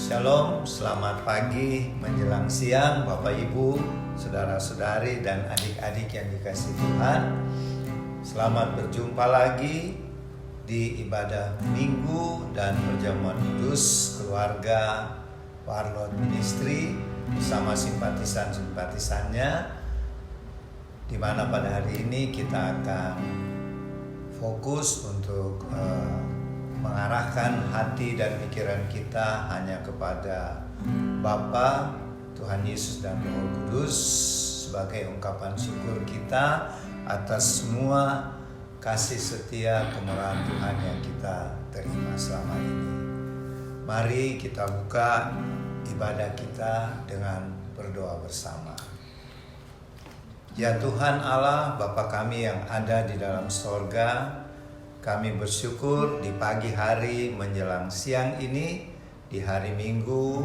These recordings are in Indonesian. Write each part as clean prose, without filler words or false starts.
Shalom, selamat pagi menjelang siang Bapak Ibu, saudara-saudari dan adik-adik yang dikasihi Tuhan. Selamat berjumpa lagi di ibadah Minggu dan perjamuan kudus keluarga Warlord Ministry bersama simpatisan-simpatisannya, di mana pada hari ini kita akan fokus untuk mengarahkan hati dan pikiran kita hanya kepada Bapa, Tuhan Yesus dan Roh Kudus sebagai ungkapan syukur kita atas semua kasih setia kemurahan Tuhan yang kita terima selama ini. Mari kita buka ibadah kita dengan berdoa bersama. Ya Tuhan Allah, Bapa kami yang ada di dalam sorga, kami bersyukur di pagi hari menjelang siang ini, di hari Minggu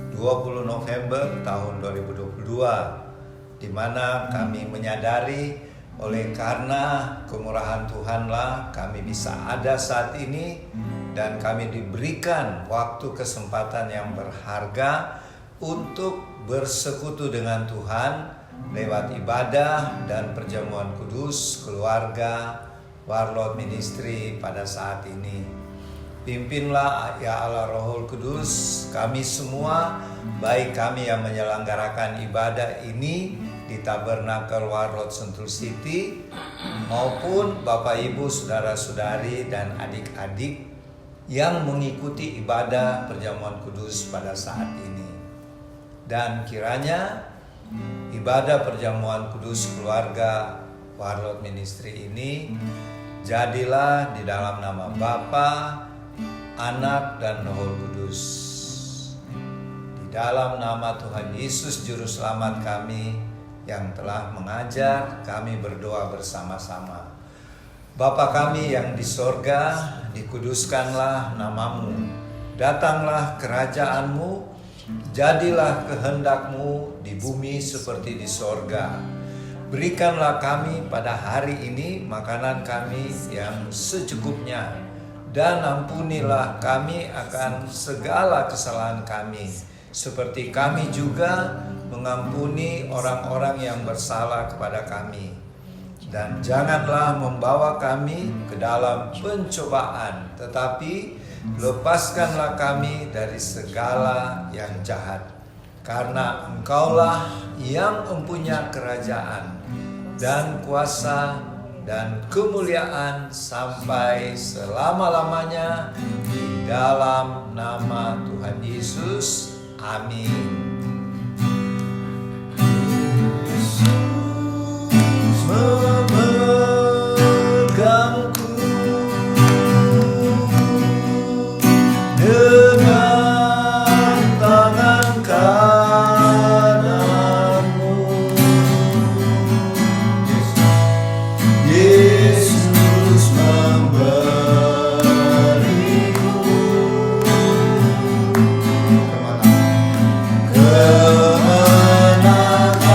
20 November tahun 2022, di mana kami menyadari oleh karena kemurahan Tuhanlah kami bisa ada saat ini, dan kami diberikan waktu kesempatan yang berharga untuk bersekutu dengan Tuhan lewat ibadah dan perjamuan kudus keluarga Warlord Ministry pada saat ini. Pimpinlah ya Allah Roh Kudus kami semua, baik kami yang menyelenggarakan ibadah ini di Tabernakel Warlord Sentul City, maupun Bapak Ibu saudara-saudari dan adik-adik yang mengikuti ibadah perjamuan kudus pada saat ini. Dan kiranya ibadah perjamuan kudus keluarga Warlord Ministry ini jadilah di dalam nama Bapa, Anak dan Roh Kudus. Di dalam nama Tuhan Yesus Juru Selamat kami yang telah mengajar, kami berdoa bersama-sama. Bapa kami yang di sorga, dikuduskanlah namamu. Datanglah kerajaanmu, jadilah kehendakmu di bumi seperti di sorga. Berikanlah kami pada hari ini makanan kami yang secukupnya, dan ampunilah kami akan segala kesalahan kami, seperti kami juga mengampuni orang-orang yang bersalah kepada kami. Dan janganlah membawa kami ke dalam pencobaan, tetapi lepaskanlah kami dari segala yang jahat. Karena Engkaulah yang mempunyai kerajaan dan kuasa dan kemuliaan sampai selama-lamanya, di dalam nama Tuhan Yesus. Amin. Yesus memegangku dengan tangan kananmu. Yesus memberiku kemenangan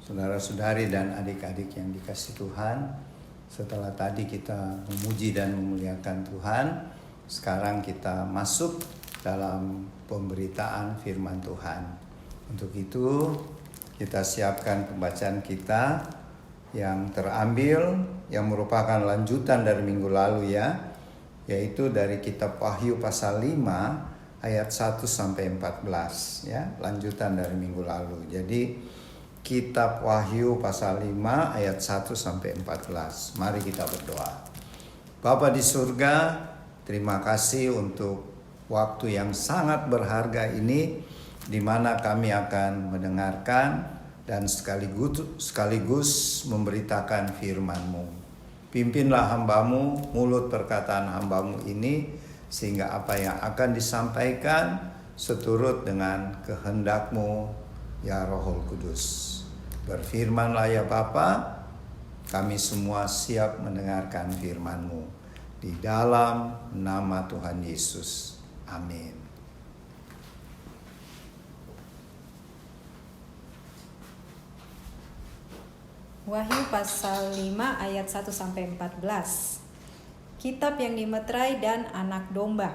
saudara-saudari dan adik-adik yang dikasihi Tuhan. Setelah tadi kita memuji dan memuliakan Tuhan, sekarang kita masuk dalam pemberitaan firman Tuhan. Untuk itu kita siapkan pembacaan kita yang terambil, yang merupakan lanjutan dari minggu lalu ya, yaitu dari kitab Wahyu pasal 5 ayat 1 sampai 14 ya, lanjutan dari minggu lalu. Jadi kitab Wahyu pasal 5 ayat 1 sampai 14. Mari kita berdoa. Bapa di surga, terima kasih untuk waktu yang sangat berharga ini, di mana kami akan mendengarkan dan sekaligus memberitakan firman-Mu. Pimpinlah hamba-Mu, mulut perkataan hamba-Mu ini, sehingga apa yang akan disampaikan seturut dengan kehendak-Mu, ya Rohul Kudus. Berfirmanlah ya Bapa, kami semua siap mendengarkan firman-Mu. Di dalam nama Tuhan Yesus. Amin. Wahyu pasal 5 ayat 1 sampai 14. Kitab yang dimeterai dan anak domba.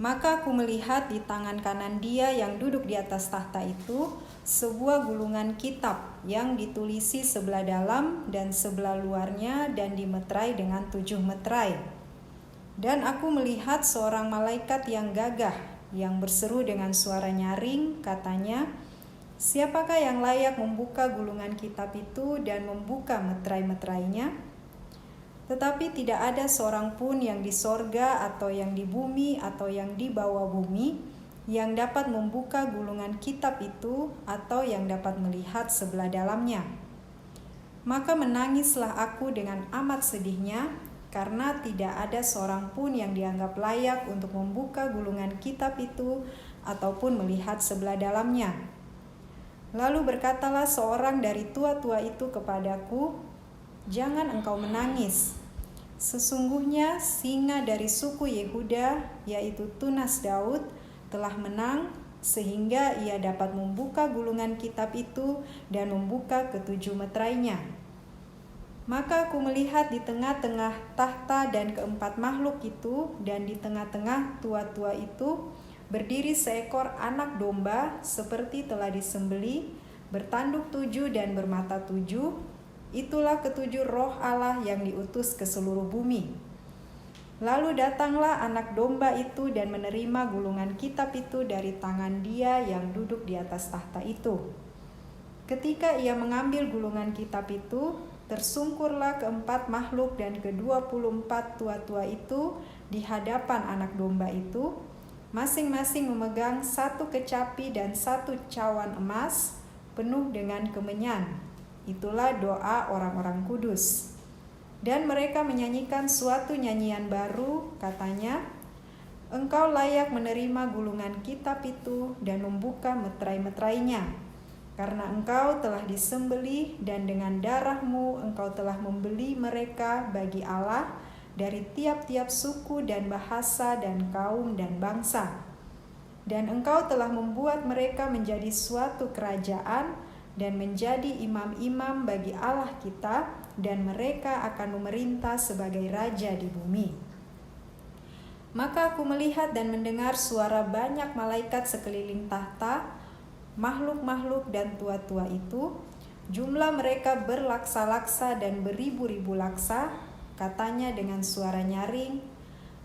Maka aku melihat di tangan kanan Dia yang duduk di atas tahta itu sebuah gulungan kitab yang ditulisi sebelah dalam dan sebelah luarnya dan dimeterai dengan 7 meterai. Dan aku melihat seorang malaikat yang gagah yang berseru dengan suara nyaring, katanya, "Siapakah yang layak membuka gulungan kitab itu dan membuka meterai-meterainya?" Tetapi tidak ada seorang pun yang di sorga atau yang di bumi atau yang di bawah bumi yang dapat membuka gulungan kitab itu atau yang dapat melihat sebelah dalamnya. Maka menangislah aku dengan amat sedihnya, karena tidak ada seorang pun yang dianggap layak untuk membuka gulungan kitab itu ataupun melihat sebelah dalamnya. Lalu berkatalah seorang dari tua-tua itu kepadaku, "Jangan engkau menangis. Sesungguhnya singa dari suku Yehuda, yaitu tunas Daud, telah menang sehingga ia dapat membuka gulungan kitab itu dan membuka ke-7 meterainya." Maka aku melihat di tengah-tengah tahta dan keempat makhluk itu dan di tengah-tengah tua-tua itu berdiri seekor anak domba seperti telah disembelih, bertanduk 7 dan bermata 7. Itulah ke-7 roh Allah yang diutus ke seluruh bumi. Lalu datanglah anak domba itu dan menerima gulungan kitab itu dari tangan Dia yang duduk di atas tahta itu. Ketika ia mengambil gulungan kitab itu, tersungkurlah keempat makhluk dan ke-24 tua-tua itu di hadapan anak domba itu, masing-masing memegang 1 kecapi dan 1 cawan emas penuh dengan kemenyan. Itulah doa orang-orang kudus. Dan mereka menyanyikan suatu nyanyian baru, katanya, "Engkau layak menerima gulungan kitab itu dan membuka meterai-meterainya, karena engkau telah disembelih dan dengan darahmu engkau telah membeli mereka bagi Allah dari tiap-tiap suku dan bahasa dan kaum dan bangsa. Dan engkau telah membuat mereka menjadi suatu kerajaan dan menjadi imam-imam bagi Allah kita, dan mereka akan memerintah sebagai raja di bumi." Maka aku melihat dan mendengar suara banyak malaikat sekeliling tahta, makhluk-makhluk dan tua-tua itu, jumlah mereka berlaksa-laksa dan beribu-ribu laksa, katanya dengan suara nyaring,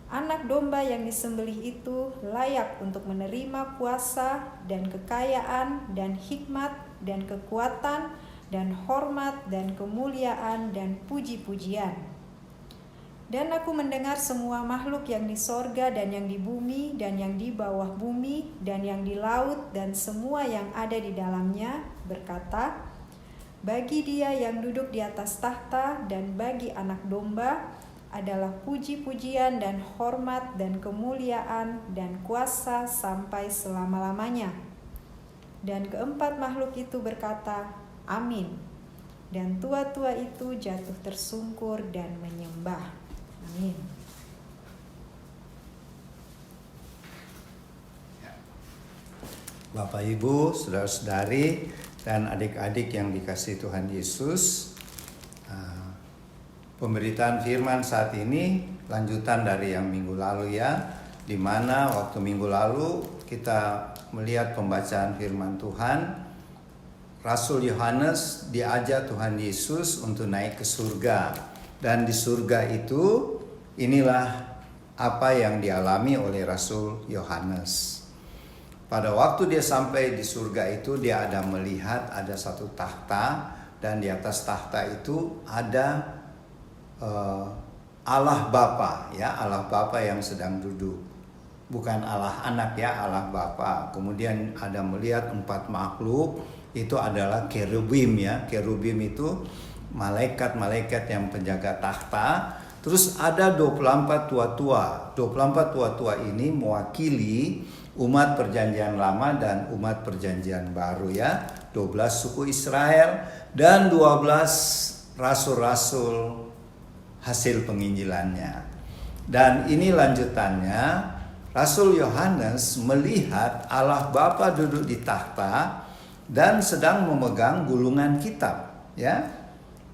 "Anak domba yang disembelih itu layak untuk menerima kuasa dan kekayaan dan hikmat dan kekuatan dan hormat dan kemuliaan dan puji-pujian." Dan aku mendengar semua makhluk yang di sorga dan yang di bumi dan yang di bawah bumi dan yang di laut dan semua yang ada di dalamnya berkata, "Bagi Dia yang duduk di atas tahta dan bagi anak domba adalah puji-pujian dan hormat dan kemuliaan dan kuasa sampai selama-lamanya." Dan keempat makhluk itu berkata, "Amin." Dan tua-tua itu jatuh tersungkur dan menyembah. Amin. Bapak Ibu, saudara-saudari, dan adik-adik yang dikasihi Tuhan Yesus. Pemberitaan firman saat ini lanjutan dari yang minggu lalu ya, di mana waktu minggu lalu kita melihat pembacaan firman Tuhan. Rasul Yohanes diajak Tuhan Yesus untuk naik ke surga, dan di surga itu inilah apa yang dialami oleh Rasul Yohanes. Pada waktu dia sampai di surga itu, dia ada melihat ada satu tahta, dan di atas tahta itu ada Allah Bapa, ya, Allah Bapa yang sedang duduk. Bukan Allah Anak ya, Allah Bapa. Kemudian ada melihat 4 makhluk, itu adalah kerubim ya. Kerubim itu malaikat-malaikat yang penjaga tahta. Terus ada 24 tua-tua. 24 tua-tua ini mewakili umat perjanjian lama dan umat perjanjian baru ya. 12 suku Israel dan 12 rasul-rasul hasil penginjilannya. Dan ini lanjutannya, Rasul Yohanes melihat Allah Bapa duduk di tahta dan sedang memegang gulungan kitab, ya.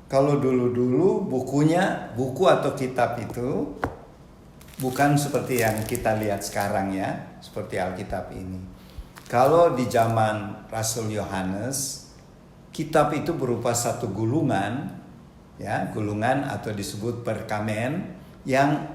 Kalau dulu-dulu buku atau kitab itu bukan seperti yang kita lihat sekarang ya, seperti Alkitab ini. Kalau di zaman Rasul Yohanes, kitab itu berupa satu gulungan, ya, gulungan atau disebut perkamen, yang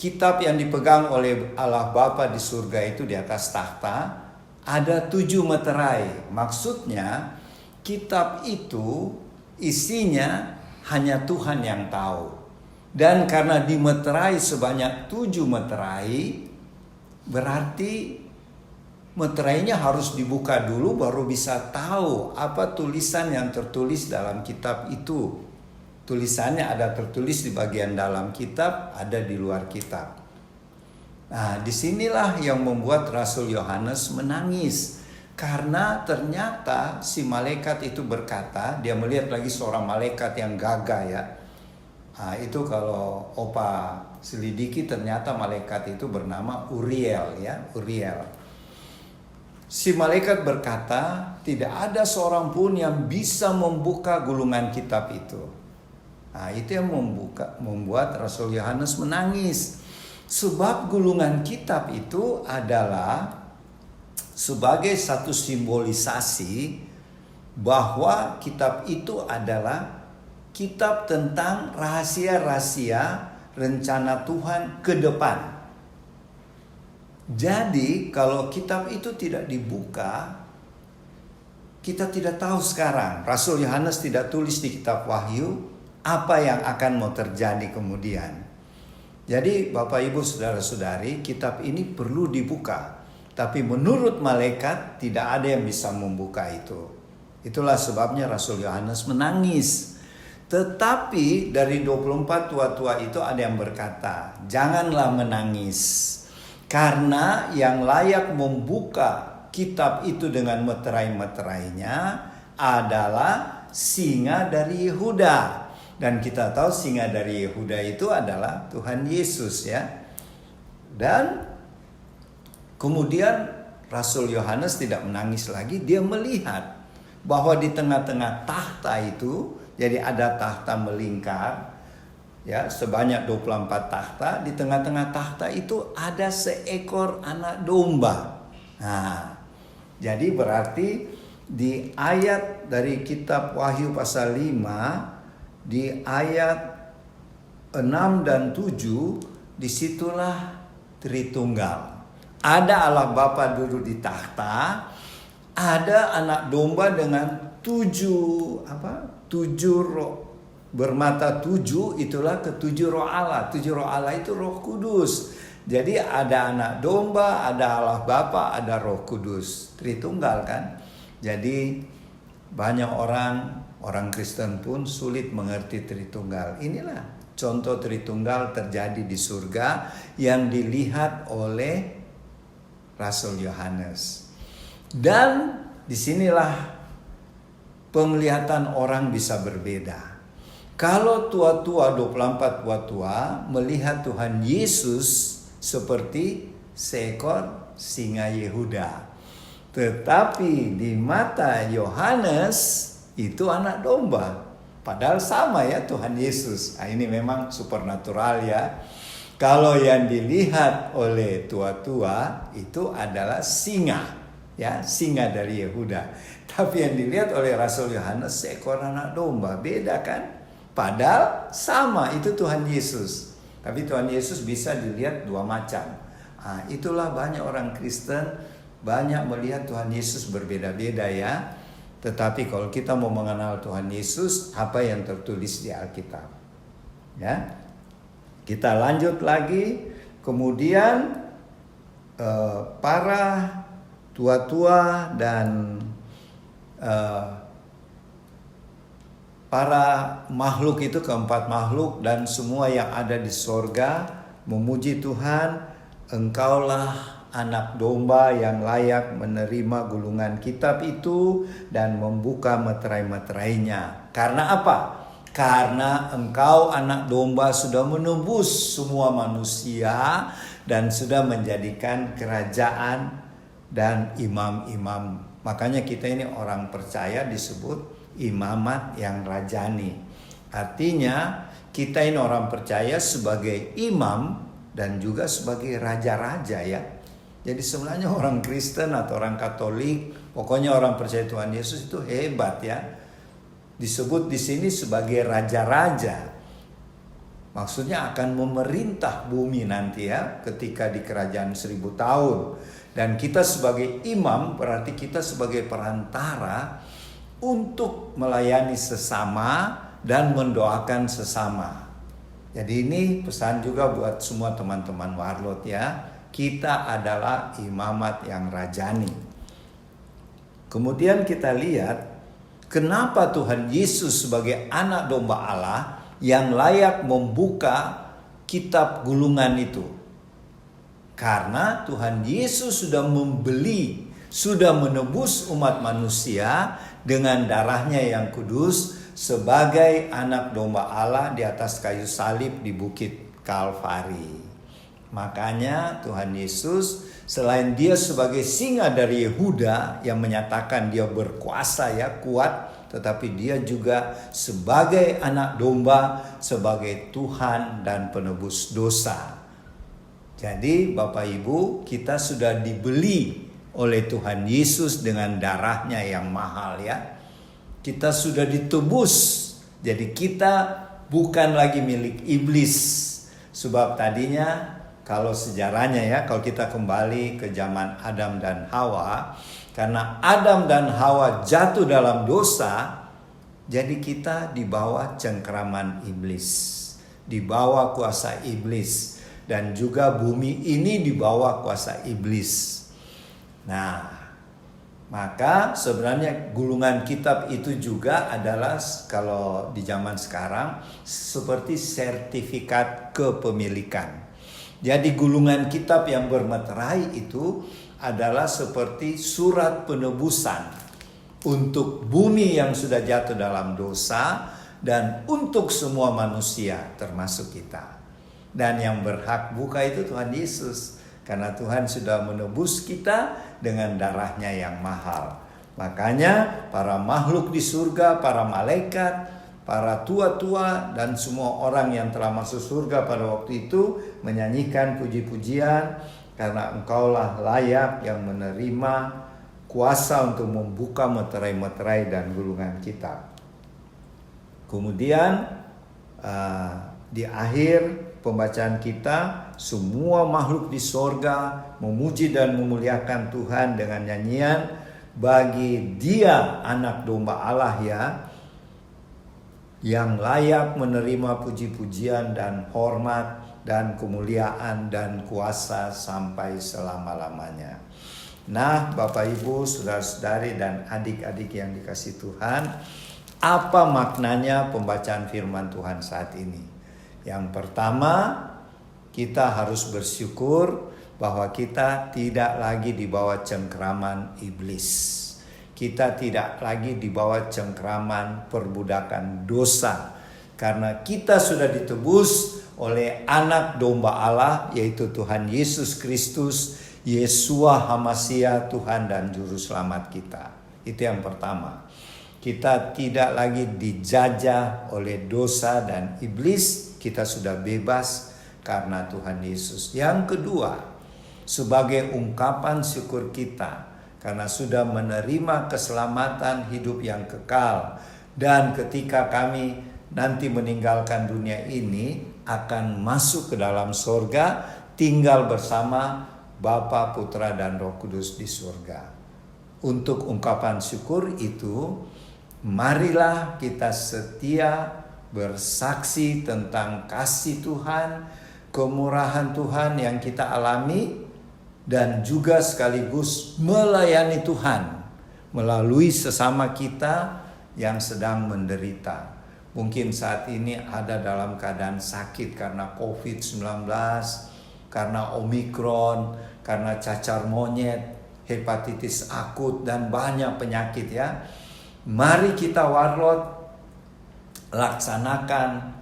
kitab yang dipegang oleh Allah Bapa di surga itu di atas tahta ada 7 meterai. Maksudnya kitab itu isinya hanya Tuhan yang tahu. Dan karena dimeterai sebanyak 7 meterai, berarti meterainya harus dibuka dulu baru bisa tahu apa tulisan yang tertulis dalam kitab itu. Tulisannya ada tertulis di bagian dalam kitab, ada di luar kitab. Nah, disinilah yang membuat Rasul Yohanes menangis. Karena ternyata si malaikat itu berkata, dia melihat lagi seorang malaikat yang gagah ya. Nah, itu kalau Opa selidiki ternyata malaikat itu bernama Uriel ya, Uriel. Si malaikat berkata, tidak ada seorang pun yang bisa membuka gulungan kitab itu. Nah, itu yang membuat Rasul Yohanes menangis. Sebab gulungan kitab itu adalah sebagai satu simbolisasi bahwa kitab itu adalah kitab tentang rahasia-rahasia rencana Tuhan ke depan. Jadi kalau kitab itu tidak dibuka, kita tidak tahu sekarang. Rasul Yohanes tidak tulis di kitab Wahyu apa yang akan mau terjadi kemudian. Jadi Bapak Ibu Saudara-saudari, kitab ini perlu dibuka. Tapi menurut malaikat tidak ada yang bisa membuka itu. Itulah sebabnya Rasul Yohanes menangis. Tetapi dari 24 tua-tua itu ada yang berkata, janganlah menangis. Karena yang layak membuka kitab itu dengan meterai-meterainya adalah singa dari Yehuda. Dan kita tahu singa dari Yehuda itu adalah Tuhan Yesus ya. Dan kemudian Rasul Yohanes tidak menangis lagi, dia melihat bahwa di tengah-tengah tahta itu, jadi ada tahta melingkar ya, sebanyak 24 tahta, di tengah-tengah tahta itu ada seekor anak domba. Nah, jadi berarti di ayat dari kitab Wahyu pasal 5, di ayat 6 dan 7, disitulah Tritunggal. Ada Allah Bapa duduk di tahta, ada anak domba dengan 7 roh, bermata 7, itulah ketujuh roh Allah. 7 roh Allah itu Roh Kudus. Jadi ada anak domba, ada Allah Bapa, ada Roh Kudus. Tritunggal kan. Jadi banyak orang Kristen pun sulit mengerti Tritunggal. Inilah contoh Tritunggal terjadi di surga yang dilihat oleh Rasul Yohanes. Dan disinilah penglihatan orang bisa berbeda. Kalau tua-tua, 24 tua-tua melihat Tuhan Yesus seperti seekor singa Yehuda. Tetapi di mata Yohanes itu anak domba. Padahal sama ya Tuhan Yesus. Nah, ini memang supernatural ya. Kalau yang dilihat oleh tua-tua itu adalah singa, ya, singa dari Yehuda. Tapi yang dilihat oleh Rasul Yohanes seekor anak domba, beda kan? Padahal sama, itu Tuhan Yesus. Tapi Tuhan Yesus bisa dilihat dua macam. Nah, itulah banyak orang Kristen banyak melihat Tuhan Yesus berbeda-beda ya. Tetapi kalau kita mau mengenal Tuhan Yesus, apa yang tertulis di Alkitab? Ya. Kita lanjut lagi. Kemudian para tua-tua dan para makhluk itu, keempat makhluk dan semua yang ada di sorga memuji Tuhan, Engkaulah anak domba yang layak menerima gulungan kitab itu dan membuka meterai-meterainya. Karena apa? Karena Engkau anak domba sudah menebus semua manusia dan sudah menjadikan kerajaan dan imam-imam. Makanya kita ini orang percaya disebut imamat yang rajani. Artinya kita ini orang percaya sebagai imam dan juga sebagai raja-raja ya. Jadi sebenarnya orang Kristen atau orang Katolik, pokoknya orang percaya Tuhan Yesus itu hebat ya. Disebut di sini sebagai raja-raja. Maksudnya akan memerintah bumi nanti ya, ketika di kerajaan 1000 tahun. Dan kita sebagai imam berarti kita sebagai perantara untuk melayani sesama dan mendoakan sesama. Jadi ini pesan juga buat semua teman-teman Warlot ya. Kita adalah imamat yang rajani. Kemudian kita lihat kenapa Tuhan Yesus sebagai anak domba Allah yang layak membuka kitab gulungan itu. Karena Tuhan Yesus sudah membeli, sudah menebus umat manusia dengan darahnya yang kudus sebagai anak domba Allah di atas kayu salib di bukit Kalvari. Makanya Tuhan Yesus selain dia sebagai singa dari Yehuda yang menyatakan dia berkuasa ya, kuat, tetapi dia juga sebagai anak domba, sebagai Tuhan dan penebus dosa. Jadi Bapak Ibu, kita sudah dibeli oleh Tuhan Yesus dengan darahnya yang mahal ya. Kita sudah ditebus. Jadi kita bukan lagi milik iblis. Sebab tadinya kalau sejarahnya ya, kalau kita kembali ke zaman Adam dan Hawa, karena Adam dan Hawa jatuh dalam dosa, jadi kita di bawah cengkeraman iblis, di bawah kuasa iblis, dan juga bumi ini di bawah kuasa iblis. Nah, maka sebenarnya gulungan kitab itu juga adalah kalau di zaman sekarang seperti sertifikat kepemilikan. Jadi gulungan kitab yang bermeterai itu adalah seperti surat penebusan untuk bumi yang sudah jatuh dalam dosa dan untuk semua manusia termasuk kita. Dan yang berhak buka itu Tuhan Yesus, karena Tuhan sudah menebus kita dengan darahnya yang mahal. Makanya para makhluk di surga, para malaikat, para tua-tua dan semua orang yang telah masuk surga pada waktu itu menyanyikan puji-pujian karena Engkaulah layak yang menerima kuasa untuk membuka meterai-meterai dan gulungan kitab. Kemudian di akhir pembacaan kita, semua makhluk di sorga memuji dan memuliakan Tuhan dengan nyanyian bagi Dia anak domba Allah ya, yang layak menerima puji-pujian dan hormat dan kemuliaan dan kuasa sampai selama-lamanya. Nah, Bapak Ibu, saudara-saudari dan adik-adik yang dikasihi Tuhan, apa maknanya pembacaan firman Tuhan saat ini? Yang pertama, kita harus bersyukur bahwa kita tidak lagi di bawah cengkeraman iblis. Kita tidak lagi di bawah cengkeraman perbudakan dosa. Karena kita sudah ditebus oleh anak domba Allah, yaitu Tuhan Yesus Kristus, Yesua HaMasiah Tuhan dan Juru Selamat kita. Itu yang pertama. Kita tidak lagi dijajah oleh dosa dan iblis. Kita sudah bebas karena Tuhan Yesus. Yang kedua, sebagai ungkapan syukur kita karena sudah menerima keselamatan hidup yang kekal. Dan ketika kami nanti meninggalkan dunia ini, akan masuk ke dalam surga, tinggal bersama Bapa, Putra, dan Roh Kudus di surga. Untuk ungkapan syukur itu, marilah kita setia bersaksi tentang kasih Tuhan, kemurahan Tuhan yang kita alami, dan juga sekaligus melayani Tuhan melalui sesama kita yang sedang menderita. Mungkin saat ini ada dalam keadaan sakit karena COVID-19, karena Omikron, karena cacar monyet, hepatitis akut, dan banyak penyakit ya. Mari kita warlot laksanakan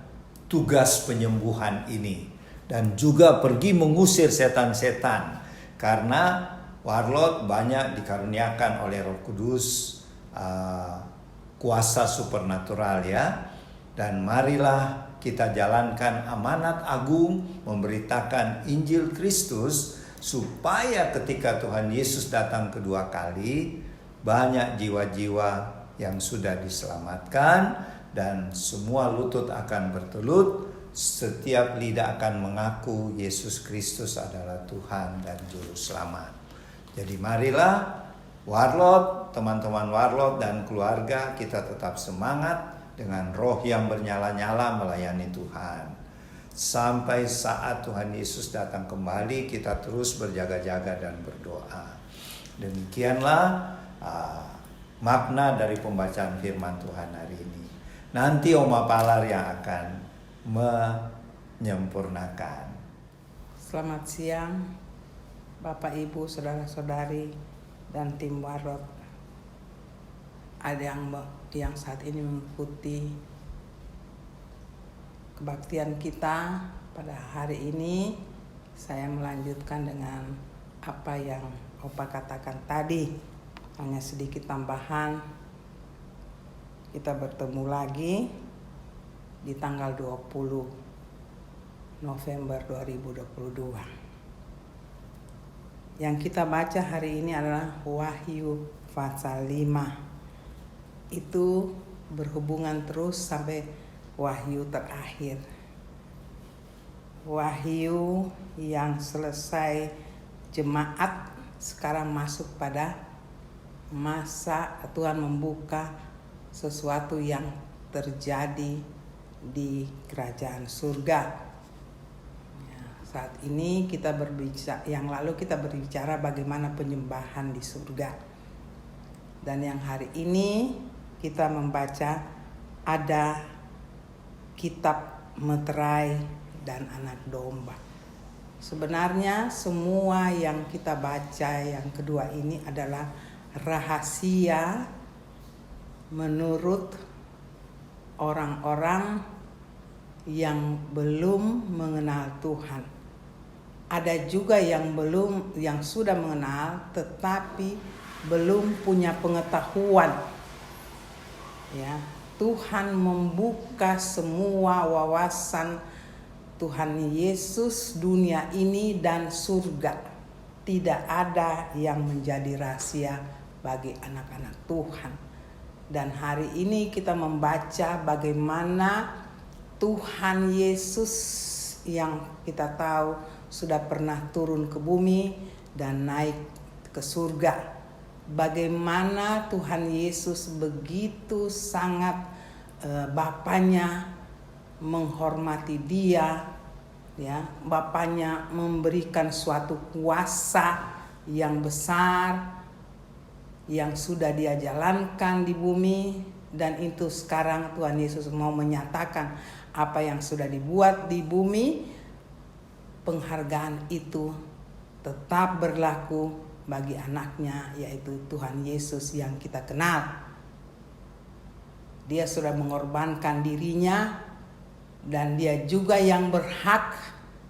tugas penyembuhan ini. Dan juga pergi mengusir setan-setan. Karena warlot banyak dikaruniakan oleh Roh Kudus kuasa supernatural ya. Dan marilah kita jalankan amanat agung memberitakan Injil Kristus supaya ketika Tuhan Yesus datang kedua kali banyak jiwa-jiwa yang sudah diselamatkan dan semua lutut akan bertelut, setiap lidah akan mengaku Yesus Kristus adalah Tuhan dan Juru Selamat. Jadi marilah warlot, teman-teman warlot dan keluarga kita tetap semangat dengan roh yang bernyala-nyala melayani Tuhan. Sampai saat Tuhan Yesus datang kembali, kita terus berjaga-jaga dan berdoa. Demikianlah makna dari pembacaan firman Tuhan hari ini. Nanti Oma Palar yang akan menyempurnakan. Selamat siang Bapak Ibu, Saudara-saudari, dan tim warlot. Ada yang saat ini mengikuti kebaktian kita pada hari ini. Saya melanjutkan dengan apa yang Opa katakan tadi, hanya sedikit tambahan. Kita bertemu lagi di tanggal 20 November 2022. Yang kita baca hari ini adalah Wahyu pasal 5. Itu berhubungan terus sampai Wahyu terakhir. Wahyu yang selesai jemaat sekarang masuk pada masa Tuhan membuka sesuatu yang terjadi di kerajaan surga. Ya, saat ini kita berbicara, yang lalu kita berbicara bagaimana penyembahan di surga. Dan yang hari ini kita membaca ada kitab meterai dan anak domba. Sebenarnya semua yang kita baca yang kedua ini adalah rahasia menurut orang-orang yang belum mengenal Tuhan. Ada juga yang sudah mengenal tetapi belum punya pengetahuan. Ya, Tuhan membuka semua wawasan Tuhan Yesus, dunia ini dan surga. Tidak ada yang menjadi rahasia bagi anak-anak Tuhan. Dan hari ini kita membaca bagaimana Tuhan Yesus yang kita tahu sudah pernah turun ke bumi dan naik ke surga. Bagaimana Tuhan Yesus begitu sangat Bapaknya menghormati dia, ya, Bapaknya memberikan suatu kuasa yang besar yang sudah dia jalankan di bumi, dan itu sekarang Tuhan Yesus mau menyatakan apa yang sudah dibuat di bumi. Penghargaan itu tetap berlaku bagi anaknya, yaitu Tuhan Yesus yang kita kenal. Dia sudah mengorbankan dirinya dan dia juga yang berhak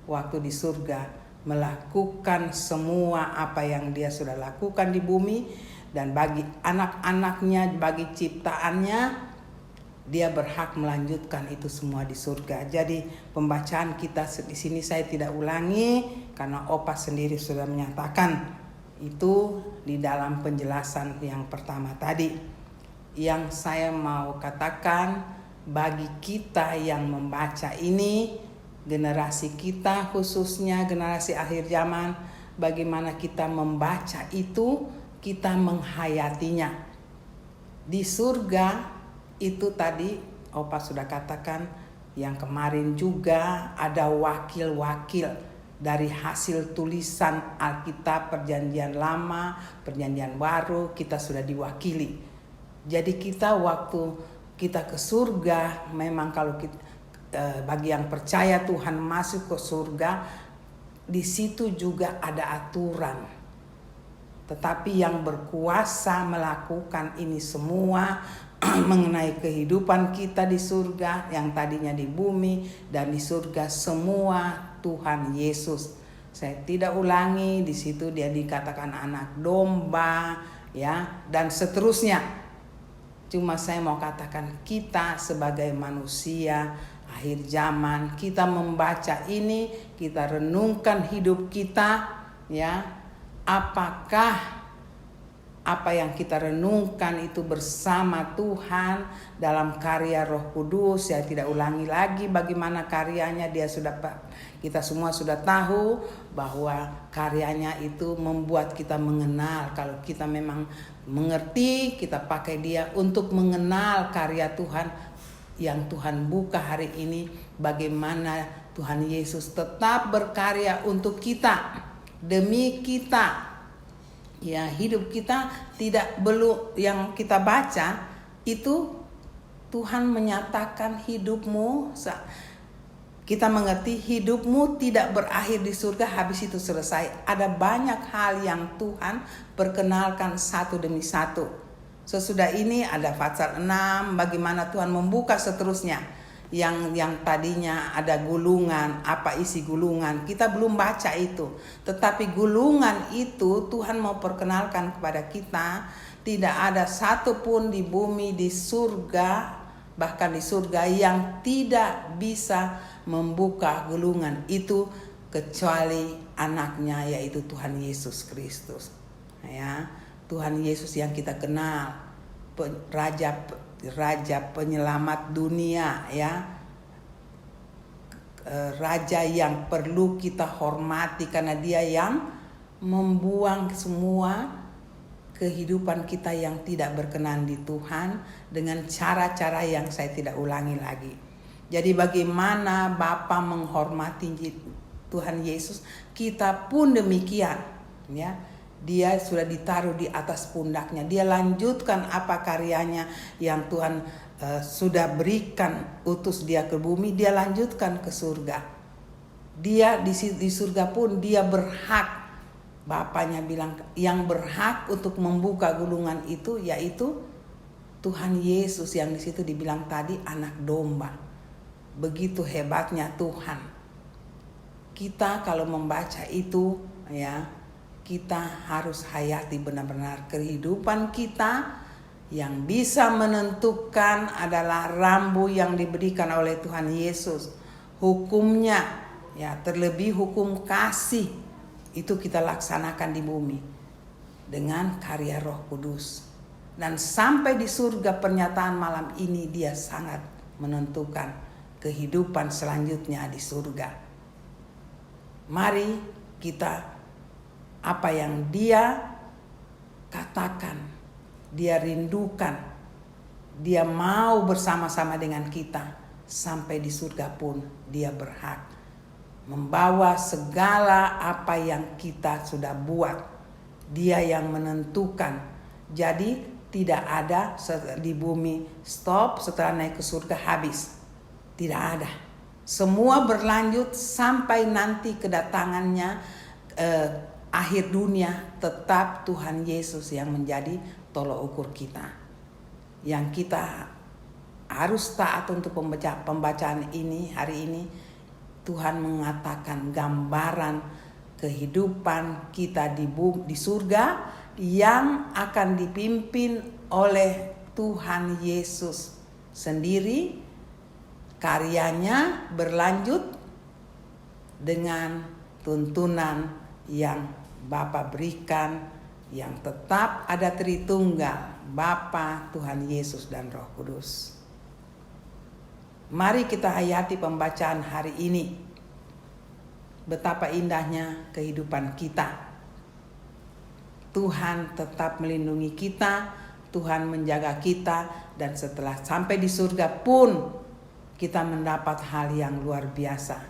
waktu di surga melakukan semua apa yang dia sudah lakukan di bumi, dan bagi anak-anaknya, bagi ciptaannya, dia berhak melanjutkan itu semua di surga. Jadi pembacaan kita di sini saya tidak ulangi karena Opa sendiri sudah menyatakan itu di dalam penjelasan yang pertama tadi. Yang saya mau katakan bagi kita yang membaca ini, generasi kita khususnya generasi akhir zaman, bagaimana kita membaca itu, kita menghayatinya. Di surga itu tadi Opa sudah katakan, yang kemarin juga ada wakil-wakil dari hasil tulisan Alkitab Perjanjian Lama, Perjanjian Baru, kita sudah diwakili. Jadi kita waktu kita ke surga, memang kalau kita bagi yang percaya Tuhan masuk ke surga, di situ juga ada aturan. Tetapi yang berkuasa melakukan ini semua mengenai kehidupan kita di surga, yang tadinya di bumi dan di surga, semua Tuhan Yesus. Saya tidak ulangi, di situ dia dikatakan anak domba, ya, dan seterusnya. Cuma saya mau katakan kita sebagai manusia akhir zaman, kita membaca ini, kita renungkan hidup kita, ya. Apakah apa yang kita renungkan itu bersama Tuhan dalam karya Roh Kudus? Saya tidak ulangi lagi bagaimana karyanya, kita semua sudah tahu bahwa karyanya itu membuat kita mengenal. Kalau kita memang mengerti, kita pakai dia untuk mengenal karya Tuhan yang Tuhan buka hari ini, bagaimana Tuhan Yesus tetap berkarya untuk kita, demi kita. Ya, hidup kita tidak belum yang kita baca itu Tuhan menyatakan hidupmu, kita mengerti hidupmu tidak berakhir di surga habis itu selesai. Ada banyak hal yang Tuhan perkenalkan satu demi satu. Sesudah ini ada pasal 6, bagaimana Tuhan membuka seterusnya. Yang tadinya ada gulungan, apa isi gulungan, kita belum baca itu. Tetapi gulungan itu Tuhan mau perkenalkan kepada kita. Tidak ada satupun di bumi, di surga, bahkan di surga yang tidak bisa membuka gulungan itu kecuali anaknya, yaitu Tuhan Yesus Kristus. Ya, Tuhan Yesus yang kita kenal, Raja penyelamat dunia, ya, Raja yang perlu kita hormati karena dia yang membuang semua kehidupan kita yang tidak berkenan di Tuhan dengan cara-cara yang saya tidak ulangi lagi. Jadi bagaimana Bapa menghormati Tuhan Yesus, kita pun demikian, ya. Dia sudah ditaruh di atas pundaknya. Dia lanjutkan apa karyanya yang Tuhan sudah berikan, utus dia ke bumi, dia lanjutkan ke surga. Dia di surga pun dia berhak. Bapaknya bilang yang berhak untuk membuka gulungan itu yaitu Tuhan Yesus, yang di situ dibilang tadi anak domba. Begitu hebatnya Tuhan. Kita kalau membaca itu, ya, kita harus hayati benar-benar kehidupan kita. Yang bisa menentukan adalah rambu yang diberikan oleh Tuhan Yesus. Hukumnya, ya, terlebih hukum kasih, itu kita laksanakan di bumi dengan karya Roh Kudus. Dan sampai di surga pernyataan malam ini dia sangat menentukan kehidupan selanjutnya di surga. Mari kita, apa yang dia katakan, dia rindukan, dia mau bersama-sama dengan kita sampai di surga pun dia berhak membawa segala apa yang kita sudah buat. Dia yang menentukan. Jadi tidak ada di bumi stop setelah naik ke surga habis. Tidak ada. Semua berlanjut sampai nanti kedatangannya akhir dunia. Tetap Tuhan Yesus yang menjadi tolok ukur kita. Yang kita harus taat untuk pembacaan ini hari ini. Tuhan mengatakan gambaran kehidupan kita di surga yang akan dipimpin oleh Tuhan Yesus sendiri. Karyanya berlanjut dengan tuntunan yang Bapa berikan, yang tetap ada Tritunggal, Bapa, Tuhan Yesus dan Roh Kudus. Mari kita hayati pembacaan hari ini. Betapa indahnya kehidupan kita. Tuhan tetap melindungi kita, Tuhan menjaga kita, dan setelah sampai di surga pun kita mendapat hal yang luar biasa.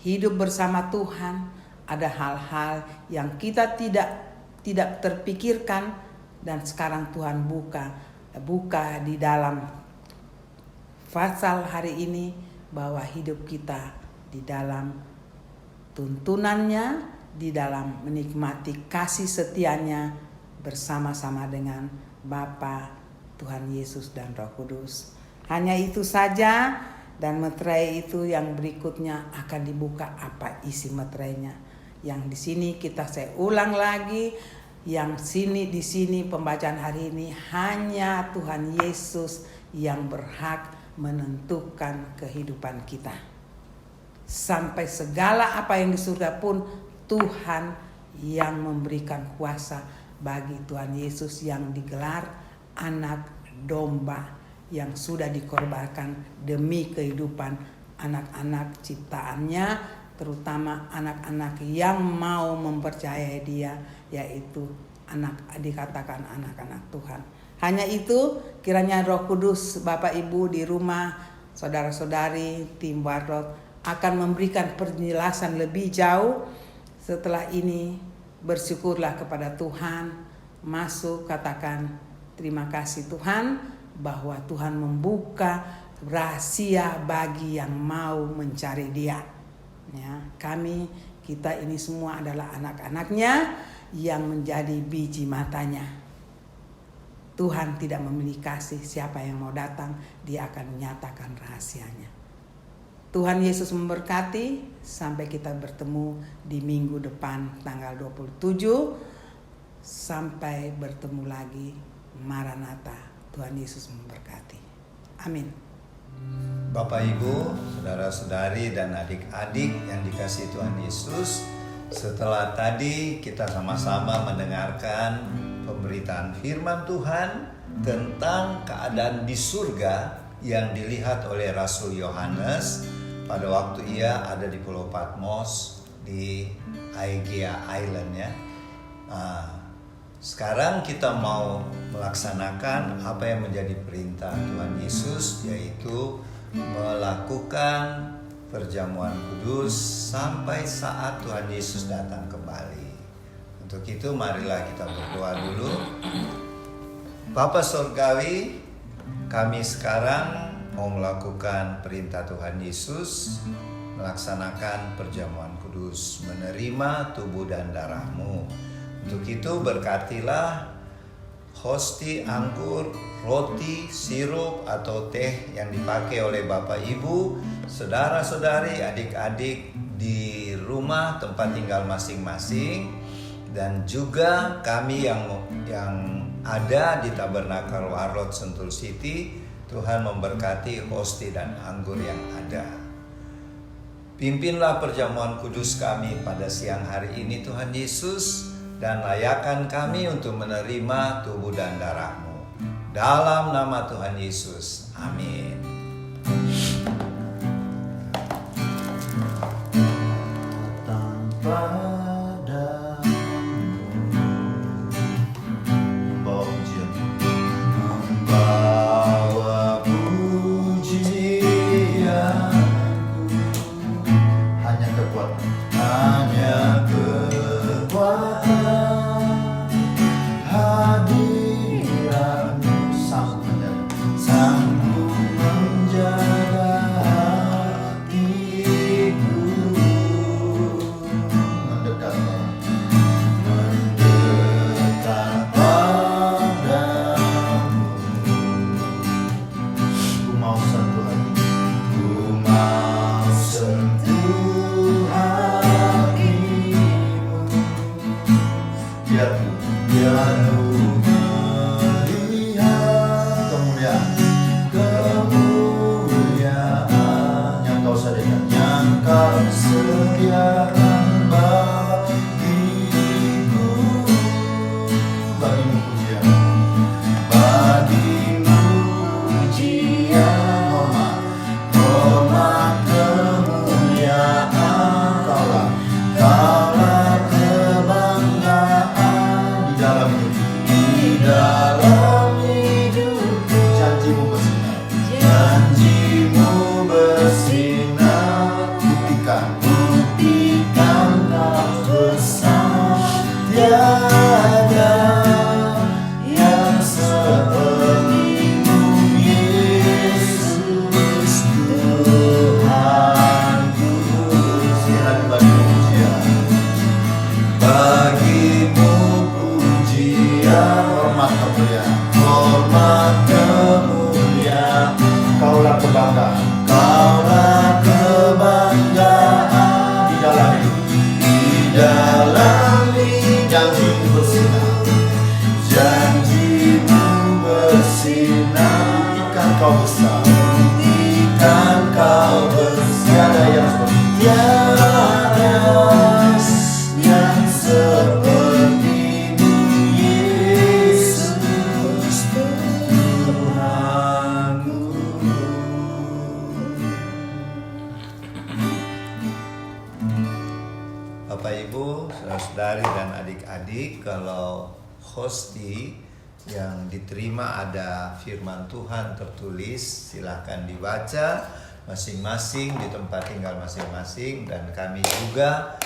Hidup bersama Tuhan, ada hal-hal yang kita tidak terpikirkan, dan sekarang Tuhan buka di dalam pasal hari ini bahwa hidup kita di dalam tuntunannya, di dalam menikmati kasih setianya bersama-sama dengan Bapa, Tuhan Yesus dan Roh Kudus. Hanya itu saja, dan meterai itu yang berikutnya akan dibuka apa isi meterainya. Yang di sini saya ulang lagi, di sini pembacaan hari ini hanya Tuhan Yesus yang berhak menentukan kehidupan kita. Sampai segala apa yang di surga pun Tuhan yang memberikan kuasa bagi Tuhan Yesus yang digelar anak domba yang sudah dikorbankan demi kehidupan anak-anak ciptaannya, terutama anak-anak yang mau mempercayai Dia, yaitu dikatakan anak-anak Tuhan. Hanya itu, kiranya Roh Kudus, Bapak Ibu di rumah, saudara-saudari, tim Warlot akan memberikan penjelasan lebih jauh. Setelah ini bersyukurlah kepada Tuhan, masuk katakan terima kasih Tuhan bahwa Tuhan membuka rahasia bagi yang mau mencari Dia. Ya, kita ini semua adalah anak-anaknya yang menjadi biji matanya. Tuhan tidak memilih kasih, siapa yang mau datang Dia akan menyatakan rahasianya. Tuhan Yesus memberkati, sampai kita bertemu di minggu depan tanggal 27. Sampai bertemu lagi, Maranatha. Tuhan Yesus memberkati. Amin. Bapak Ibu, saudara-saudari dan adik-adik yang dikasihi Tuhan Yesus, setelah tadi kita sama-sama mendengarkan pemberitaan firman Tuhan tentang keadaan di surga yang dilihat oleh Rasul Yohanes pada waktu ia ada di Pulau Patmos di Aegea Island ya. Sekarang kita mau melaksanakan apa yang menjadi perintah Tuhan Yesus, yaitu melakukan perjamuan kudus sampai saat Tuhan Yesus datang kembali. Untuk itu marilah kita berdoa dulu. Bapa Surgawi, kami sekarang mau melakukan perintah Tuhan Yesus, melaksanakan perjamuan kudus, menerima tubuh dan darah-Mu. Untuk itu berkatilah hosti, anggur, roti, sirup atau teh yang dipakai oleh Bapak Ibu, saudara-saudari, adik-adik di rumah tempat tinggal masing-masing, dan juga kami yang ada di Tabernakel Warlot Sentul City. Tuhan memberkati hosti dan anggur yang ada. Pimpinlah perjamuan kudus kami pada siang hari ini Tuhan Yesus, dan layakkan kami untuk menerima tubuh dan darah-Mu. Dalam nama Tuhan Yesus. Amin. Hadiratmu sanggup biar ku melihat kemuliaan yang kau sediakan, yang kau sediakan bagiku. Bagimu pujian, bagimu pujian, hormat kemuliaan. Kaulah kebanggaan di dalam hidupku, janjimu bersinar, buktikan kau besar, tiada yang sepertimu, Yesus Tuhanku. Sekali lagi pujian, bagimu pujian, hormat kemuliaan. Kaulah kebanggaan di dalam janjimu bersinar, buktikan kau besar, tiada yang sepertimu, Yesus Tuhanku. Bapak Ibu, saudara-saudari dan adik-adik, kalau hosti yang diterima ada firman Tuhan tertulis, silahkan dibaca masing-masing di tempat tinggal masing-masing, dan kami juga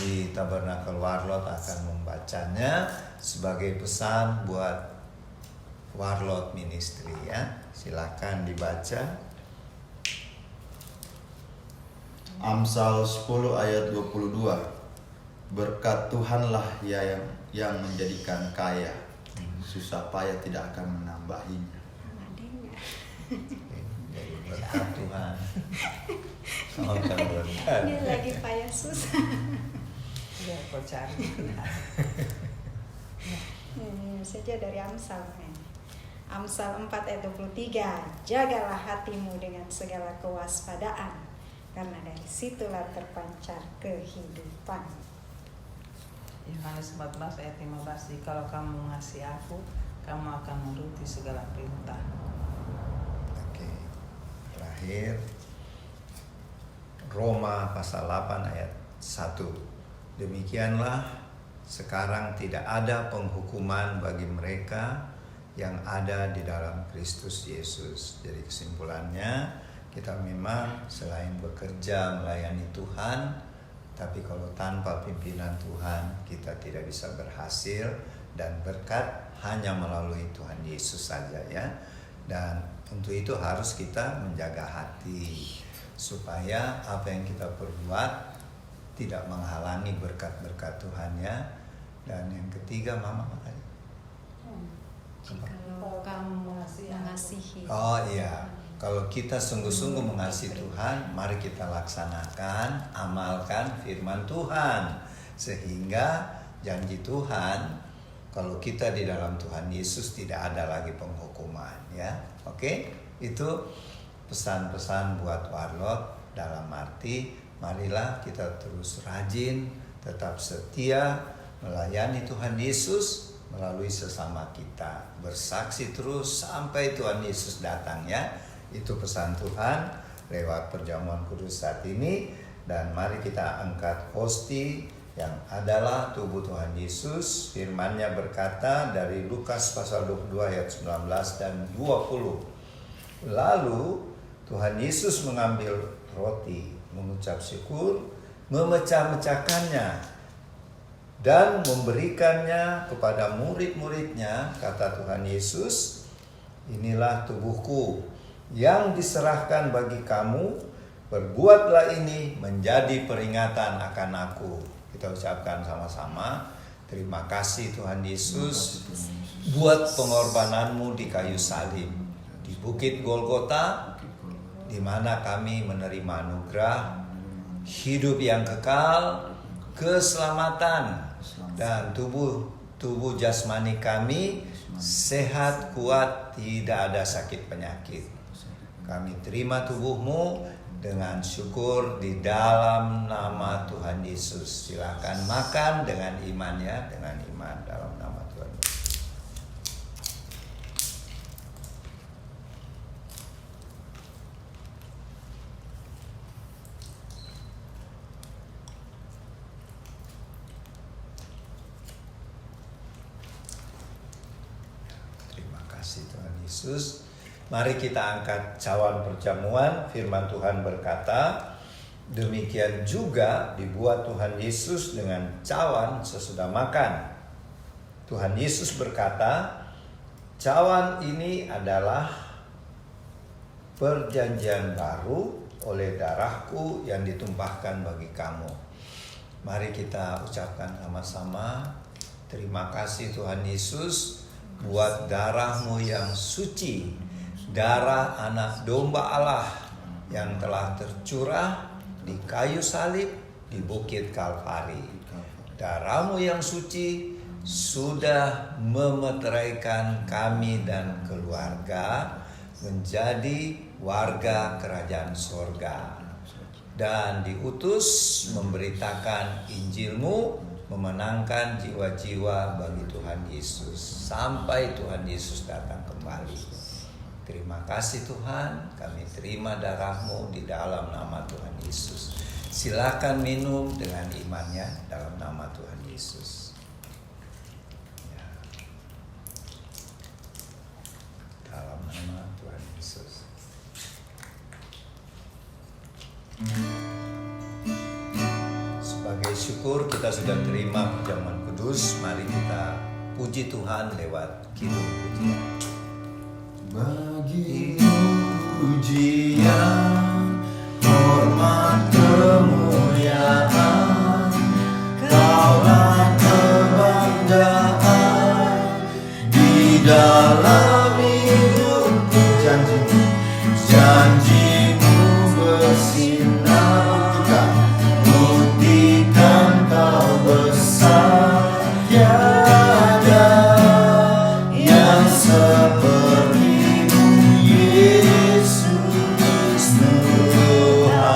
di Tabernakel Warlot akan membacanya sebagai pesan buat Warlot Ministry ya. Silahkan dibaca. Amsal 10 ayat 22. Berkat Tuhanlah yang menjadikan kaya, susah payah tidak akan menambahinya. Jadi berkat Tuhan. Oh, kan berkat. Ini lagi payah susah. Ya, kau cari. Ini saja dari Amsal. Amsal 4 ayat 23. Jagalah hatimu dengan segala kewaspadaan, karena dari situlah terpancar kehidupan. Yohanes 14 ayat 15. Kalau kamu mengasihi aku, kamu akan menuruti segala perintah. Oke. Terakhir Roma pasal 8 ayat 1. Demikianlah sekarang tidak ada penghukuman bagi mereka yang ada di dalam Kristus Yesus. Jadi kesimpulannya, kita memang selain bekerja melayani Tuhan, tapi kalau tanpa pimpinan Tuhan kita tidak bisa berhasil, dan berkat hanya melalui Tuhan Yesus saja ya. Dan untuk itu harus kita menjaga hati supaya apa yang kita perbuat tidak menghalangi berkat-berkat Tuhan ya. Dan yang ketiga, Mama apa tadi? Kalau kamu mengasihi. Oh iya, kalau kita sungguh-sungguh mengasihi Tuhan, mari kita laksanakan, amalkan firman Tuhan, sehingga janji Tuhan, kalau kita di dalam Tuhan Yesus tidak ada lagi penghukuman ya. Oke, itu pesan-pesan buat Warlot, dalam arti marilah kita terus rajin, tetap setia melayani Tuhan Yesus melalui sesama kita, bersaksi terus sampai Tuhan Yesus datang ya. Itu pesan Tuhan lewat perjamuan kudus saat ini. Dan mari kita angkat hosti yang adalah tubuh Tuhan Yesus. Firman-Nya berkata dari Lukas pasal 22 ayat 19 dan 20. Lalu Tuhan Yesus mengambil roti, mengucap syukur, memecah-mecahkannya dan memberikannya kepada murid-muridnya. Kata Tuhan Yesus, inilah tubuhku yang diserahkan bagi kamu, berbuatlah ini menjadi peringatan akan aku. Kita ucapkan sama-sama, terima kasih Tuhan Yesus buat pengorbananmu di kayu salib, di Bukit Golgota, di mana kami menerima anugerah hidup yang kekal, keselamatan, dan tubuh tubuh jasmani kami sehat, kuat, tidak ada sakit penyakit. Kami terima tubuhmu dengan syukur di dalam nama Tuhan Yesus. Silakan makan dengan imannya, dengan iman dalam nama Tuhan. Terima kasih Tuhan Yesus. Mari kita angkat cawan perjamuan. Firman Tuhan berkata, demikian juga dibuat Tuhan Yesus dengan cawan sesudah makan. Tuhan Yesus berkata, cawan ini adalah perjanjian baru oleh darahku yang ditumpahkan bagi kamu. Mari kita ucapkan sama-sama, terima kasih Tuhan Yesus buat darahmu yang suci, darah anak domba Allah yang telah tercurah di kayu salib di Bukit Kalvari. Darahmu yang suci sudah memeteraikan kami dan keluarga menjadi warga kerajaan sorga, dan diutus memberitakan Injilmu, memenangkan jiwa-jiwa bagi Tuhan Yesus sampai Tuhan Yesus datang kembali. Terima kasih Tuhan, kami terima darah-Mu di dalam nama Tuhan Yesus. Silakan minum dengan imannya dalam nama Tuhan Yesus. Ya. Dalam nama Tuhan Yesus. Sebagai syukur kita sudah terima perjamuan kudus, mari kita puji Tuhan lewat kidung pujian. Bagimu pujian, hormat, kemuliaan, Kaulah kebanggaan di dalam hidupku. Janjimu bersinar, buktikan Kau besar. Tiada yang seperti-Mu, Yesus Tuhanku.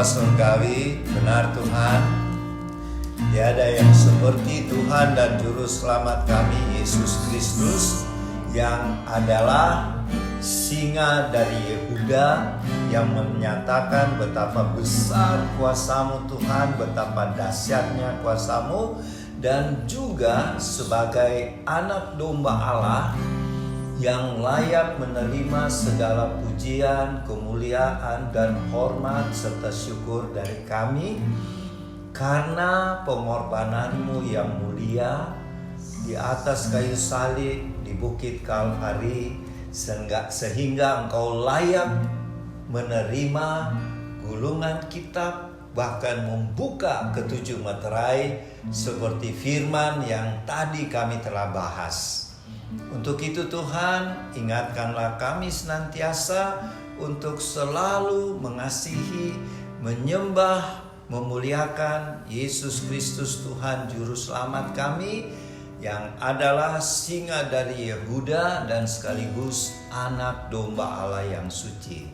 Bapa Surgawi, benar Tuhan, tiada yang seperti Tuhan dan Juru Selamat kami, Yesus Kristus, yang adalah singa dari Yehuda, yang menyatakan betapa besar kuasa-Mu Tuhan, betapa dahsyatnya kuasa-Mu, dan juga sebagai anak domba Allah yang layak menerima segala pujian, kemuliaan, dan hormat serta syukur dari kami karena pengorbanan-Mu yang mulia di atas kayu salib di Bukit Kalvari, sehingga Engkau layak menerima gulungan kitab, bahkan membuka ketujuh meterai seperti firman yang tadi kami telah bahas. Untuk itu Tuhan, ingatkanlah kami senantiasa untuk selalu mengasihi, menyembah, memuliakan Yesus Kristus Tuhan Juru Selamat kami, yang adalah singa dari Yehuda dan sekaligus anak domba Allah yang suci.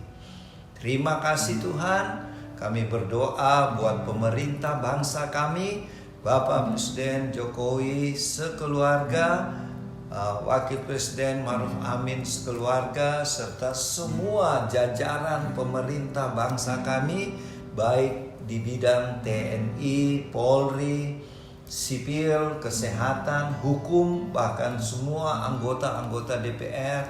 Terima kasih Tuhan, kami berdoa buat pemerintah bangsa kami, Bapak Presiden Jokowi sekeluarga, Wakil Presiden Maruf Amin sekeluarga, serta semua jajaran pemerintah bangsa kami, baik di bidang TNI, Polri, sipil, kesehatan, hukum, bahkan semua anggota-anggota DPR.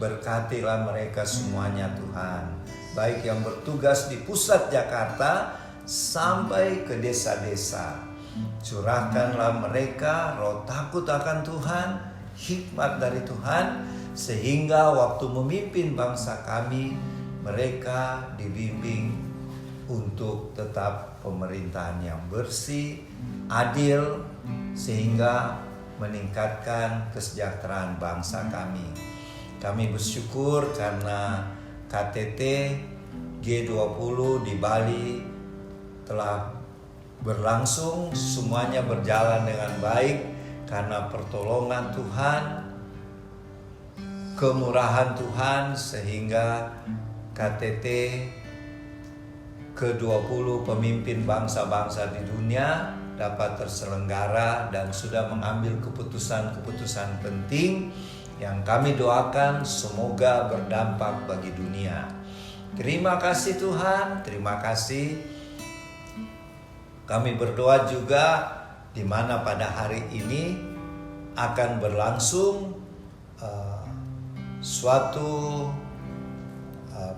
Berkatilah mereka semuanya Tuhan, baik yang bertugas di pusat Jakarta sampai ke desa-desa. Curahkanlah mereka roh takut akan Tuhan, hikmat dari Tuhan, sehingga waktu memimpin bangsa kami, mereka dibimbing untuk tetap pemerintahan yang bersih, adil, sehingga meningkatkan kesejahteraan bangsa kami. Kami bersyukur karena KTT G20 di Bali telah berlangsung, semuanya berjalan dengan baik karena pertolongan Tuhan, kemurahan Tuhan, sehingga KTT ke-20 pemimpin bangsa-bangsa di dunia dapat terselenggara dan sudah mengambil keputusan-keputusan penting yang kami doakan semoga berdampak bagi dunia. Terima kasih Tuhan, terima kasih. Kami berdoa juga di mana pada hari ini akan berlangsung suatu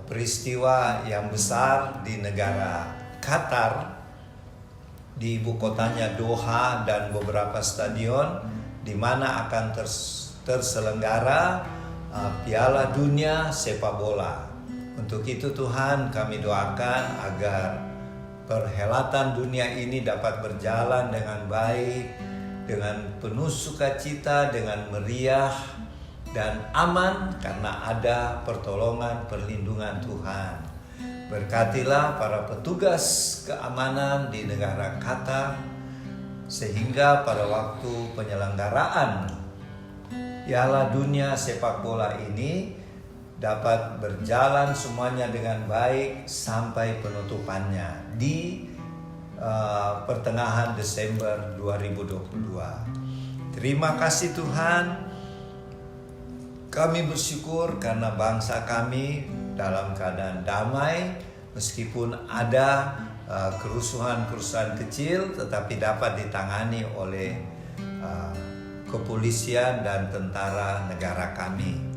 peristiwa yang besar di negara Qatar, di ibu kotanya Doha, dan beberapa stadion di mana akan terselenggara Piala Dunia Sepak Bola. Untuk itu Tuhan, kami doakan agar perhelatan dunia ini dapat berjalan dengan baik, dengan penuh sukacita, dengan meriah dan aman karena ada pertolongan perlindungan Tuhan. Berkatilah para petugas keamanan di negara Qatar, sehingga pada waktu penyelenggaraan Piala Dunia Sepak Bola ini dapat berjalan semuanya dengan baik sampai penutupannya di pertengahan Desember 2022. Terima kasih Tuhan. Kami bersyukur karena bangsa kami dalam keadaan damai, meskipun ada kerusuhan-kerusuhan kecil, tetapi dapat ditangani oleh kepolisian dan tentara negara kami.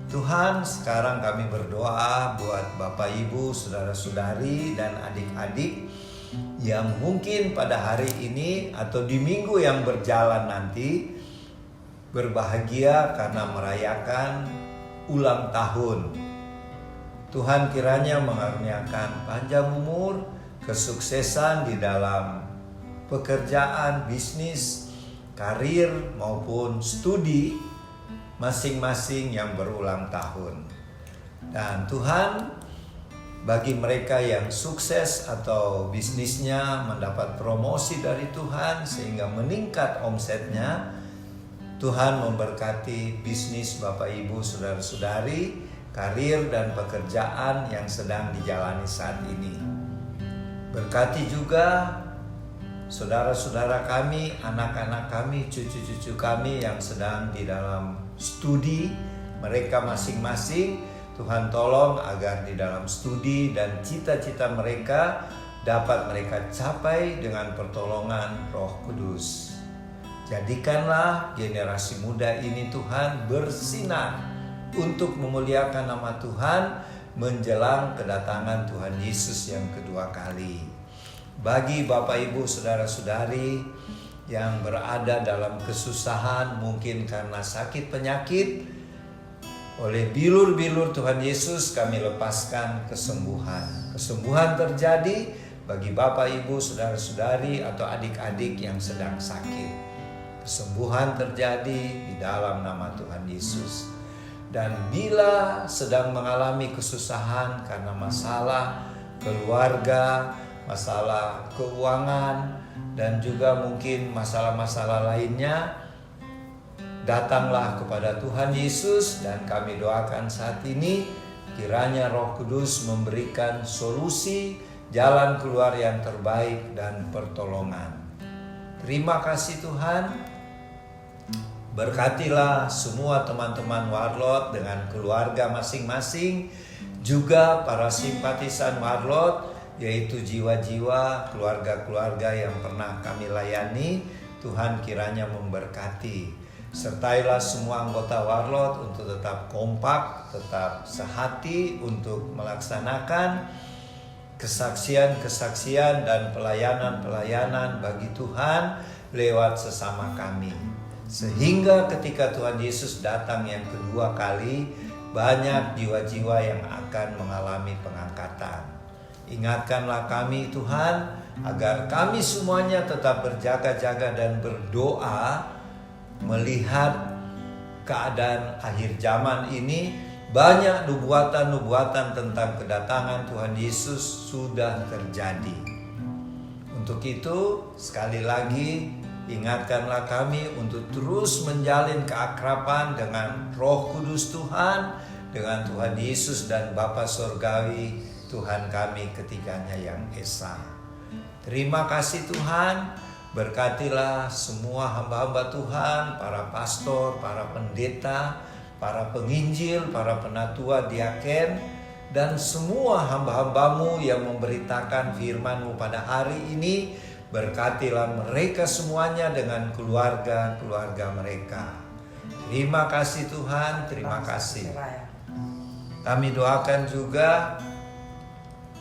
Tuhan, sekarang kami berdoa buat Bapak Ibu, saudara-saudari, dan adik-adik yang mungkin pada hari ini atau di minggu yang berjalan nanti berbahagia karena merayakan ulang tahun. Tuhan kiranya mengaruniakan panjang umur, kesuksesan di dalam pekerjaan, bisnis, karir maupun studi masing-masing yang berulang tahun. Dan Tuhan, bagi mereka yang sukses atau bisnisnya mendapat promosi dari Tuhan sehingga meningkat omsetnya, Tuhan memberkati bisnis Bapak Ibu saudara-saudari, karir dan pekerjaan yang sedang dijalani saat ini. Berkati juga saudara-saudara kami, anak-anak kami, cucu-cucu kami yang sedang di dalam studi mereka masing-masing. Tuhan tolong agar di dalam studi dan cita-cita mereka dapat mereka capai dengan pertolongan Roh Kudus. Jadikanlah generasi muda ini Tuhan bersinar untuk memuliakan nama Tuhan menjelang kedatangan Tuhan Yesus yang kedua kali. Bagi Bapak Ibu Saudara-saudari yang berada dalam kesusahan, mungkin karena sakit penyakit, oleh bilur-bilur Tuhan Yesus kami lepaskan kesembuhan. Kesembuhan terjadi bagi Bapak Ibu Saudara-saudari atau adik-adik yang sedang sakit. Kesembuhan terjadi di dalam nama Tuhan Yesus. Dan bila sedang mengalami kesusahan karena masalah keluarga, masalah keuangan, dan juga mungkin masalah-masalah lainnya, datanglah kepada Tuhan Yesus dan kami doakan saat ini kiranya Roh Kudus memberikan solusi, jalan keluar yang terbaik dan pertolongan. Terima kasih Tuhan. Berkatilah semua teman-teman Warlot dengan keluarga masing-masing, juga para simpatisan Warlot, yaitu jiwa-jiwa, keluarga-keluarga yang pernah kami layani. Tuhan kiranya memberkati. Sertailah semua anggota Warlot untuk tetap kompak, tetap sehati untuk melaksanakan kesaksian-kesaksian dan pelayanan-pelayanan bagi Tuhan lewat sesama kami. Sehingga ketika Tuhan Yesus datang yang kedua kali, banyak jiwa-jiwa yang akan mengalami pengangkatan. Ingatkanlah kami Tuhan, agar kami semuanya tetap berjaga-jaga dan berdoa melihat keadaan akhir zaman ini. Banyak nubuatan-nubuatan tentang kedatangan Tuhan Yesus sudah terjadi. Untuk itu, sekali lagi ingatkanlah kami untuk terus menjalin keakraban dengan Roh Kudus Tuhan, dengan Tuhan Yesus dan Bapa Surgawi Tuhan kami ketiganya yang esa. Terima kasih Tuhan, berkatilah semua hamba-hamba Tuhan, para pastor, para pendeta, para penginjil, para penatua, diaken, dan semua hamba-hambamu yang memberitakan firman-Mu pada hari ini. Berkatilah mereka semuanya dengan keluarga-keluarga mereka. Terima kasih Tuhan, terima kasih. Kami doakan juga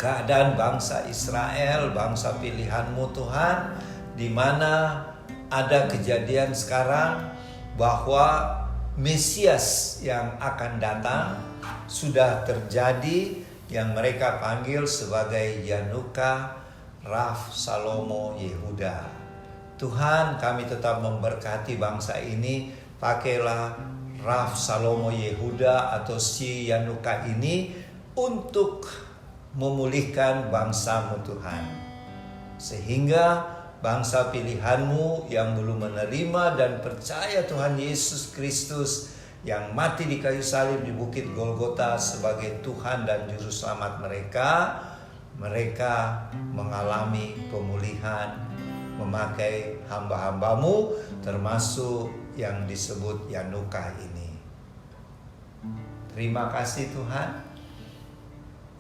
keadaan bangsa Israel, bangsa pilihan-Mu Tuhan, di mana ada kejadian sekarang bahwa Mesias yang akan datang sudah terjadi, yang mereka panggil sebagai Yanuka Rav Salomo Yehuda. Tuhan, kami tetap memberkati bangsa ini. Pakailah Rav Salomo Yehuda atau si Yanuka ini untuk memulihkan bangsa-Mu Tuhan, sehingga bangsa pilihan-Mu yang belum menerima dan percaya Tuhan Yesus Kristus yang mati di kayu salib di Bukit Golgota sebagai Tuhan dan Juru Selamat mereka mengalami pemulihan memakai hamba-hamba-Mu, termasuk yang disebut Yanuka ini. Terima kasih Tuhan.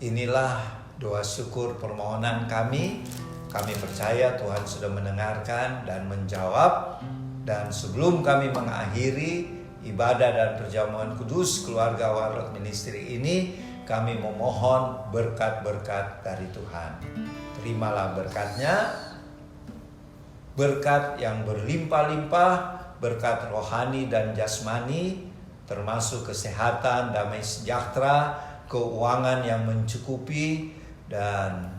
Inilah doa syukur permohonan kami. Kami percaya Tuhan sudah mendengarkan dan menjawab. Dan sebelum kami mengakhiri ibadah dan perjamuan kudus keluarga Warlot Ministry ini, kami memohon berkat-berkat dari Tuhan. Terimalah berkat-Nya, berkat yang berlimpah-limpah, berkat rohani dan jasmani, termasuk kesehatan, damai sejahtera, keuangan yang mencukupi, dan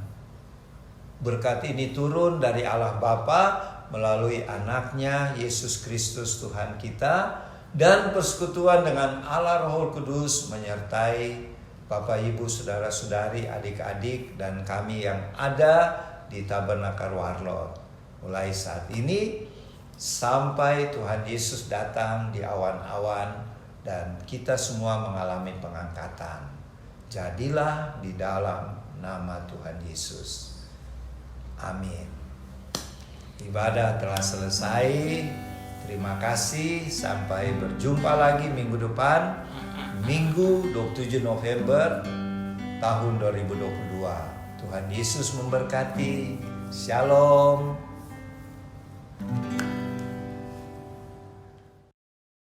berkat ini turun dari Allah Bapa melalui anaknya Yesus Kristus Tuhan kita, dan persekutuan dengan Allah Roh Kudus menyertai Bapak Ibu Saudara-saudari, adik-adik, dan kami yang ada di Tabernakel Warlot mulai saat ini sampai Tuhan Yesus datang di awan-awan dan kita semua mengalami pengangkatan. Jadilah di dalam nama Tuhan Yesus. Amin. Ibadah telah selesai. Terima kasih. Sampai berjumpa lagi minggu depan. Minggu 27 November tahun 2022. Tuhan Yesus memberkati. Shalom.